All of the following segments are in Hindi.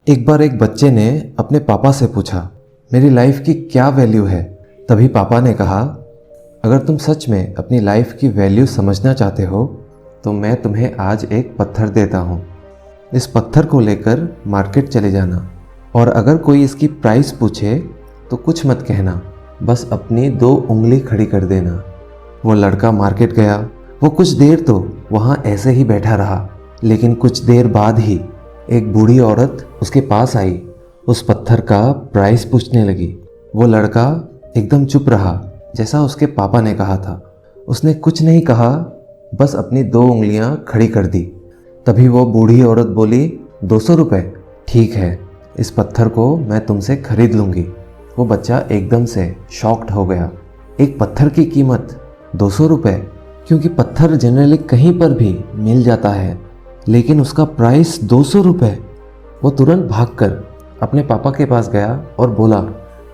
एक बार एक बच्चे ने अपने पापा से पूछा, मेरी लाइफ की क्या वैल्यू है। तभी पापा ने कहा, अगर तुम सच में अपनी लाइफ की वैल्यू समझना चाहते हो तो मैं तुम्हें आज एक पत्थर देता हूँ। इस पत्थर को लेकर मार्केट चले जाना और अगर कोई इसकी प्राइस पूछे तो कुछ मत कहना, बस अपनी 2 उंगली खड़ी कर देना। वो लड़का मार्केट गया। वो कुछ देर तो वहाँ ऐसे ही बैठा रहा, लेकिन कुछ देर बाद ही एक बूढ़ी औरत उसके पास आई, उस पत्थर का प्राइस पूछने लगी। वो लड़का एकदम चुप रहा, जैसा उसके पापा ने कहा था। उसने कुछ नहीं कहा, बस अपनी 2 उंगलियां खड़ी कर दी। तभी वो बूढ़ी औरत बोली, 200 रुपये? ठीक है, इस पत्थर को मैं तुमसे खरीद लूँगी। वो बच्चा एकदम से शॉक्ड हो गया। एक पत्थर की कीमत 200 रुपये? क्योंकि पत्थर जनरली कहीं पर भी मिल जाता है, लेकिन उसका प्राइस 200 रुपये। वो तुरंत भागकर अपने पापा के पास गया और बोला,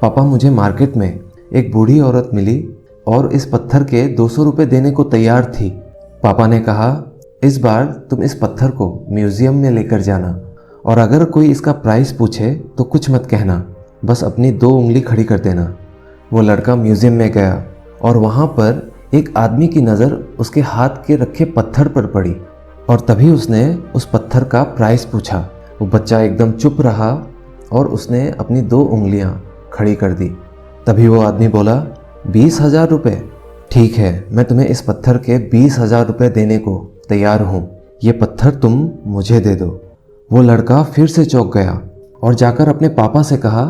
पापा मुझे मार्केट में एक बूढ़ी औरत मिली और इस पत्थर के 200 रुपये देने को तैयार थी। पापा ने कहा, इस बार तुम इस पत्थर को म्यूज़ियम में लेकर जाना और अगर कोई इसका प्राइस पूछे तो कुछ मत कहना, बस अपनी 2 उंगली खड़ी कर देना। वो लड़का म्यूज़ियम में गया और वहाँ पर एक आदमी की नज़र उसके हाथ के रखे पत्थर पर पड़ी और तभी उसने उस पत्थर का प्राइस पूछा। वो बच्चा एकदम चुप रहा और उसने अपनी 2 उंगलियां खड़ी कर दी। तभी वो आदमी बोला, 20,000 रुपये? ठीक है, मैं तुम्हें इस पत्थर के 20,000 रुपये देने को तैयार हूँ। ये पत्थर तुम मुझे दे दो। वो लड़का फिर से चौंक गया और जाकर अपने पापा से कहा,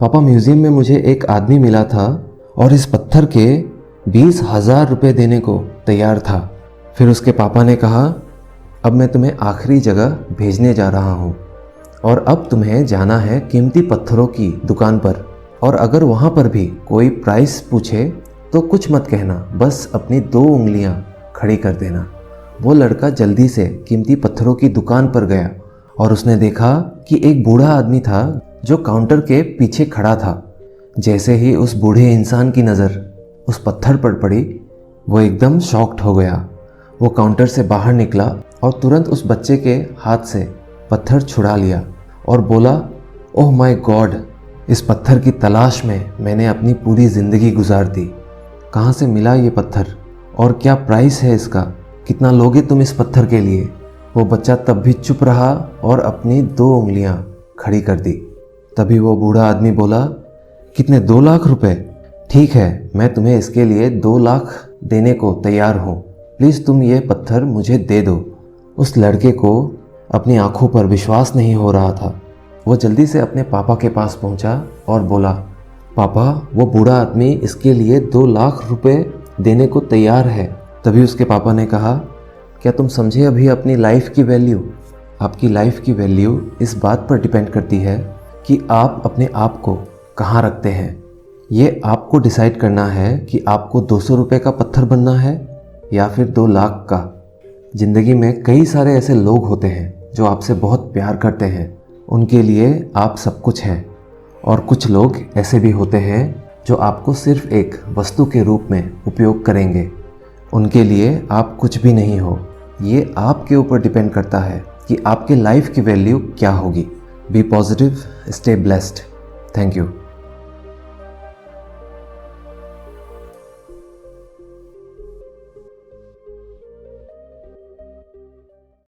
पापा म्यूज़ियम में मुझे एक आदमी मिला था और इस पत्थर के 20,000 रुपये देने को तैयार था। फिर उसके पापा ने कहा, अब मैं तुम्हें आखिरी जगह भेजने जा रहा हूँ और अब तुम्हें जाना है कीमती पत्थरों की दुकान पर और अगर वहाँ पर भी कोई प्राइस पूछे तो कुछ मत कहना, बस अपनी 2 उंगलियाँ खड़ी कर देना। वो लड़का जल्दी से कीमती पत्थरों की दुकान पर गया और उसने देखा कि एक बूढ़ा आदमी था जो काउंटर के पीछे खड़ा था। जैसे ही उस बूढ़े इंसान की नज़र उस पत्थर पर पड़ी, वो एकदम शॉक्ड हो गया। वो काउंटर से बाहर निकला और तुरंत उस बच्चे के हाथ से पत्थर छुड़ा लिया और बोला, ओह माय गॉड, इस पत्थर की तलाश में मैंने अपनी पूरी ज़िंदगी गुजार दी। कहाँ से मिला ये पत्थर और क्या प्राइस है इसका? कितना लोगे तुम इस पत्थर के लिए? वो बच्चा तब भी चुप रहा और अपनी 2 उंगलियां खड़ी कर दी। तभी वो बूढ़ा आदमी बोला, कितने? 2 लाख रुपए? ठीक है, मैं तुम्हें इसके लिए 2 लाख देने को तैयार हूँ। प्लीज़ तुम ये पत्थर मुझे दे दो। उस लड़के को अपनी आंखों पर विश्वास नहीं हो रहा था। वो जल्दी से अपने पापा के पास पहुंचा और बोला, पापा वो बूढ़ा आदमी इसके लिए 2 लाख रुपए देने को तैयार है। तभी उसके पापा ने कहा, क्या तुम समझे अभी अपनी लाइफ की वैल्यू? आपकी लाइफ की वैल्यू इस बात पर डिपेंड करती है कि आप अपने आप को कहाँ रखते हैं। ये आपको डिसाइड करना है कि आपको 200 रुपये का पत्थर बनना है या फिर 2 लाख का। ज़िंदगी में कई सारे ऐसे लोग होते हैं जो आपसे बहुत प्यार करते हैं, उनके लिए आप सब कुछ हैं, और कुछ लोग ऐसे भी होते हैं जो आपको सिर्फ एक वस्तु के रूप में उपयोग करेंगे, उनके लिए आप कुछ भी नहीं हो। ये आपके ऊपर डिपेंड करता है कि आपके लाइफ की वैल्यू क्या होगी। Be positive, stay blessed. Thank you.